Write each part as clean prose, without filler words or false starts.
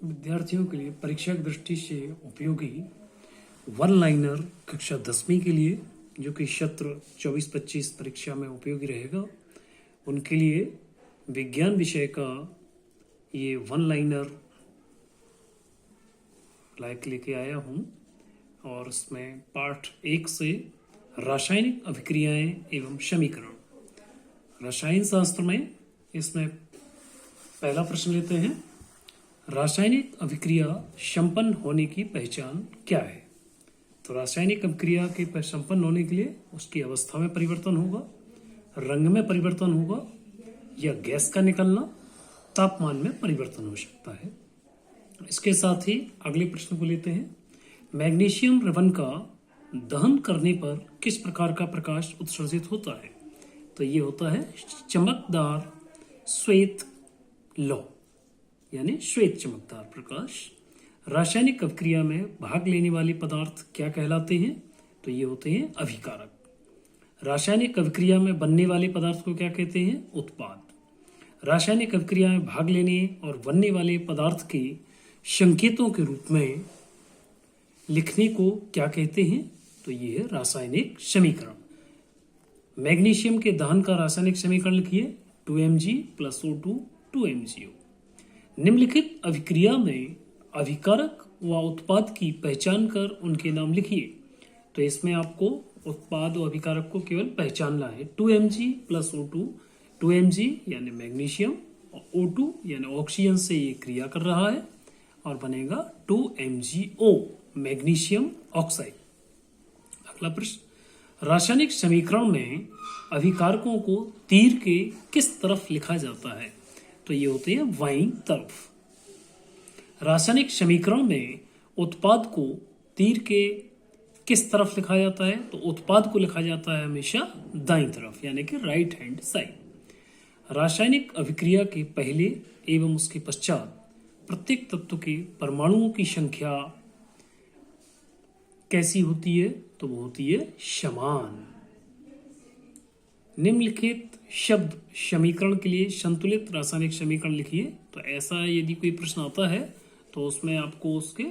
विद्यार्थियों के लिए परीक्षा की दृष्टि से उपयोगी वन लाइनर कक्षा 10वीं के लिए, जो कि सत्र 24-25 परीक्षा में उपयोगी रहेगा, उनके लिए विज्ञान विषय का ये वन लाइनर लायक लेके आया हूँ। और इसमें पाठ 1 से रासायनिक अभिक्रियाएं एवं समीकरण। रसायन शास्त्र में इसमें पहला प्रश्न लेते हैं, रासायनिक अभिक्रिया संपन्न होने की पहचान क्या है। तो रासायनिक अभिक्रिया के संपन्न होने के लिए उसकी अवस्था में परिवर्तन होगा, रंग में परिवर्तन होगा, या गैस का निकलना, तापमान में परिवर्तन हो सकता है। इसके साथ ही अगले प्रश्न को लेते हैं, मैग्नीशियम रिबन का दहन करने पर किस प्रकार का प्रकाश उत्सर्जित होता है। तो ये होता है चमकदार श्वेत लौ, यानी श्वेत चमकदार प्रकाश। रासायनिक अभिक्रिया में भाग लेने वाले पदार्थ क्या कहलाते हैं। तो ये होते हैं अभिकारक। रासायनिक अभिक्रिया में बनने वाले पदार्थ को क्या कहते हैं, उत्पाद। रासायनिक अभिक्रिया में भाग लेने और बनने वाले पदार्थ के संकेतों के रूप में लिखने को क्या कहते हैं। तो ये है रासायनिक समीकरण। मैग्नीशियम के दहन का रासायनिक समीकरण लिखिए, 2Mg + O2 2MgO। निम्नलिखित अभिक्रिया में अभिकारक व उत्पाद की पहचान कर उनके नाम लिखिए। तो इसमें आपको उत्पाद और अभिकारक को केवल पहचानना है। 2Mg + O2, 2Mg यानी मैग्नीशियम, और O2 यानी ऑक्सीजन से ये क्रिया कर रहा है और बनेगा 2MgO, मैग्नीशियम ऑक्साइड। अगला प्रश्न, रासायनिक समीकरण में अभिकारकों को तीर के किस तरफ लिखा जाता है। तो ये होते हैं बाईं तरफ। रासायनिक समीकरण में उत्पाद को तीर के किस तरफ लिखा जाता है। तो उत्पाद को लिखा जाता है हमेशा दाईं तरफ, यानी कि राइट हैंड साइड। रासायनिक अभिक्रिया के पहले एवं उसके पश्चात प्रत्येक तत्व के परमाणुओं की संख्या कैसी होती है। तो वो होती है समान। निम्नलिखित शब्द समीकरण के लिए संतुलित रासायनिक समीकरण लिखिए। तो ऐसा यदि कोई प्रश्न आता है तो उसमें आपको उसके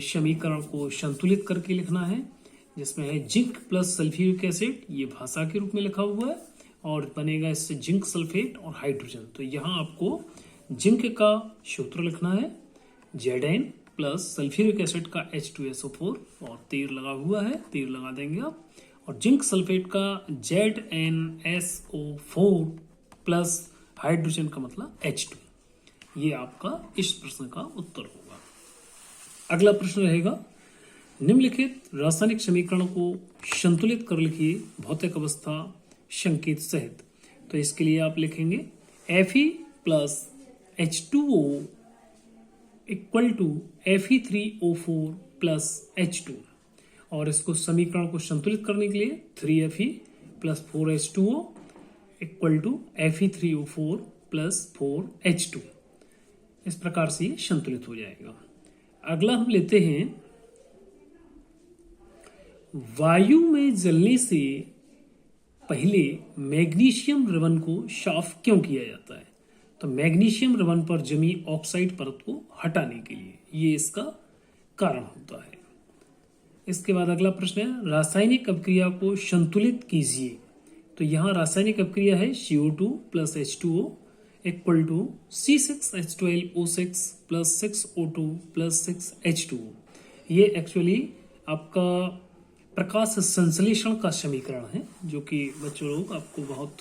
समीकरण को संतुलित करके लिखना है, जिसमें है जिंक + सल्फ्यूरिक एसिड, ये भाषा के रूप में लिखा हुआ है, और बनेगा इससे जिंक सल्फेट और हाइड्रोजन। तो यहाँ आपको जिंक का सूत्र लिखना है, Zn + सल्फ्यूरिक एसिड का H2SO4, और तीर लगा हुआ है, तीर लगा देंगे आप, और जिंक सल्फेट का ZnSO4 प्लस हाइड्रोजन का मतलब H2। ये आपका इस प्रश्न का उत्तर होगा। अगला प्रश्न रहेगा, निम्नलिखित रासायनिक समीकरण को संतुलित कर लिखिए भौतिक अवस्था संकेत सहित। तो इसके लिए आप लिखेंगे Fe + H2O = Fe3O4 + H2, और इसको समीकरण को संतुलित करने के लिए 3Fe + 4H2O = Fe3O4 + 4H2। इस प्रकार से ये संतुलित हो जाएगा। अगला हम लेते हैं, वायु में जलने से पहले मैग्नीशियम रिबन को साफ क्यों किया जाता है। तो मैग्नीशियम रिबन पर जमी ऑक्साइड परत को हटाने के लिए, ये इसका कारण होता है। इसके बाद अगला प्रश्न है, रासायनिक अभिक्रिया को संतुलित कीजिए। तो यहाँ रासायनिक अभिक्रिया है CO2 + H2O = C6H12O6 + 6O2 + 6H2O। ये एक्चुअली आपका प्रकाश संश्लेषण का समीकरण है, जो कि बच्चों लोग आपको बहुत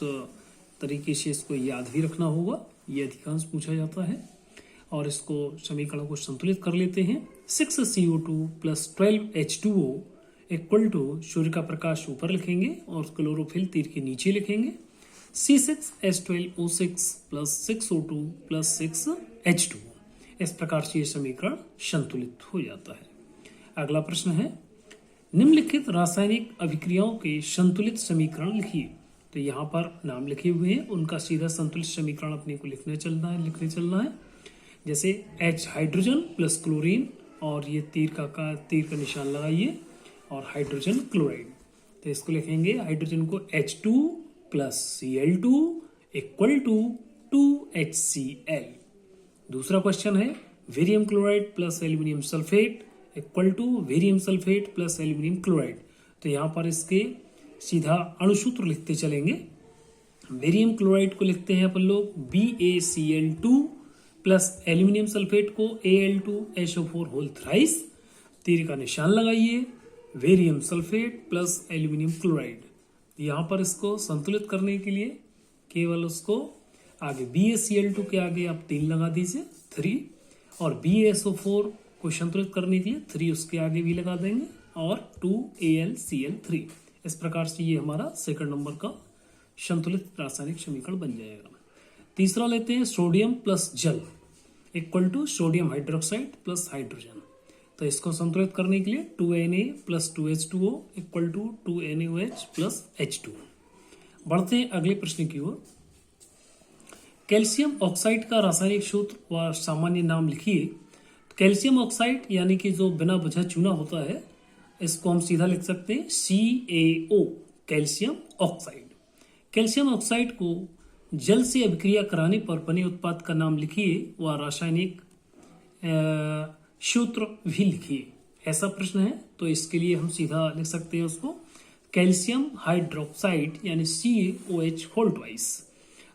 तरीके से इसको याद भी रखना होगा, ये अधिकांश पूछा जाता है। और इसको समीकरण को संतुलित कर लेते हैं, 6CO2 + 12H2O = सूर्य का प्रकाश ऊपर लिखेंगे और क्लोरोफिल तीर के नीचे लिखेंगे, C6H12O6 + 6O2 + 6H2O। इस प्रकार से ये समीकरण संतुलित हो जाता है। अगला प्रश्न है, निम्नलिखित रासायनिक अभिक्रियाओं के संतुलित समीकरण लिखिए। तो यहाँ पर नाम लिखे हुए हैं, उनका सीधा संतुलित समीकरण अपने को लिखने चलना है। जैसे H हाइड्रोजन + क्लोरीन, और ये तीर का निशान लगाइए, और हाइड्रोजन क्लोराइड। तो इसको लिखेंगे हाइड्रोजन को H2 + Cl2 = 2HCl। दूसरा क्वेश्चन है, barium chloride plus aluminium sulphate equal to barium sulphate plus aluminium chloride. तो यहाँ पर इसके सीधा अणुसूत्र लिखते चलेंगे। वेरियम क्लोराइड को लिखते हैं अपन लोग BaCl2 प्लस एल्यूमिनियम सल्फेट को Al2SO4 होल थ्राइस। तीर का निशान लगाइए, वेरियम सल्फेट प्लस एल्यूमिनियम क्लोराइड। यहाँ पर इसको संतुलित करने के लिए केवल उसको आगे BaCl2 के आगे आप 3 लगा दीजिए 3, और BaSO4 को संतुलित करने के लिए 3 उसके आगे भी लगा देंगे और 2AlCl3। इस प्रकार से ये हमारा सेकंड नंबर का संतुलित रासायनिक समीकरण बन जाएगा। तीसरा लेते हैं सोडियम प्लस जल equal to sodium hydroxide plus hydrogen. तो इसको संतुलित करने के लिए 2Na plus 2H2O equal to 2NaOH plus H2। बढ़ते हैं अगले प्रश्न की ओर। कैल्शियम ऑक्साइड का रासायनिक सूत्र व सामान्य नाम लिखिए। कैल्शियम ऑक्साइड यानी कि जो बिना वजह चूना होता है, इसको हम सीधा लिख सकते हैं CaO, calcium oxide. Calcium oxide को जल से अभिक्रिया कराने पर बने उत्पाद का नाम लिखिए व रासायनिक सूत्र भी लिखिए। ऐसा प्रश्न है तो इसके लिए हम सीधा लिख सकते हैं उसको कैल्शियम हाइड्रोक्साइड यानी CaOH होल ट्वाइस,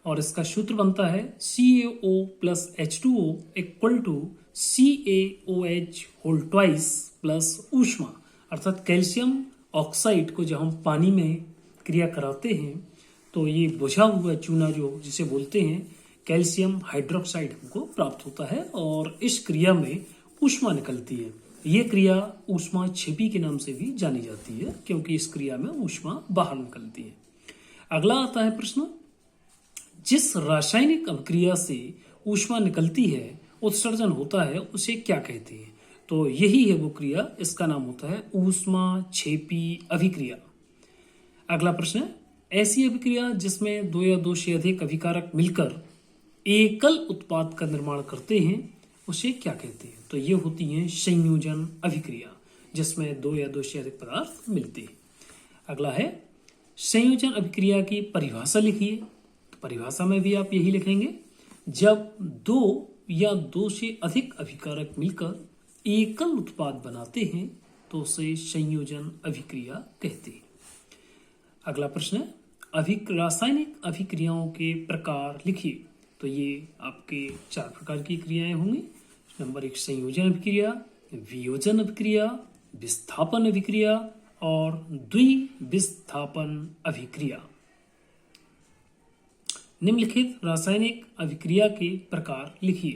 और इसका सूत्र बनता है CaO plus H2O equal to CaOH whole twice plus ऊष्मा। अर्थात कैल्शियम ऑक्साइड को जब हम पानी में क्रिया कराते हैं तो ये बुझा हुआ चूना जो जिसे बोलते हैं कैल्शियम हाइड्रोक्साइड हमको प्राप्त होता है, और इस क्रिया में ऊष्मा निकलती है। ये क्रिया ऊष्मा छेपी के नाम से भी जानी जाती है क्योंकि इस क्रिया में ऊष्मा बाहर निकलती है। अगला आता है प्रश्न, जिस रासायनिक अभिक्रिया से ऊष्मा निकलती है, उत्सर्जन होता है, उसे क्या कहते हैं? तो यही है वो क्रिया, इसका नाम होता है ऊष्मा छेपी अभिक्रिया। अगला प्रश्न है, ऐसी अभिक्रिया जिसमें 2 या 2 से अधिक अभिकारक मिलकर एकल उत्पाद का निर्माण करते हैं, उसे क्या कहते हैं? तो ये होती है संयोजन अभिक्रिया, जिसमें 2 या 2 से अधिक पदार्थ मिलते हैं। अगला है संयोजन अभिक्रिया की परिभाषा लिखिए। तो परिभाषा में भी आप यही लिखेंगे, जब 2 या 2 से अधिक अभिकारक मिलकर एकल उत्पाद बनाते हैं तो उसे संयोजन अभिक्रिया कहते हैं। अगला प्रश्न है, रासायनिक अभिक्रियाओं के प्रकार लिखिए। तो ये आपके 4 प्रकार की क्रियाएं होंगी। नंबर 1 संयोजन अभिक्रिया, वियोजन अभिक्रिया, विस्थापन अभिक्रिया और द्विविस्थापन अभिक्रिया। निम्नलिखित रासायनिक अभिक्रिया के प्रकार लिखिए।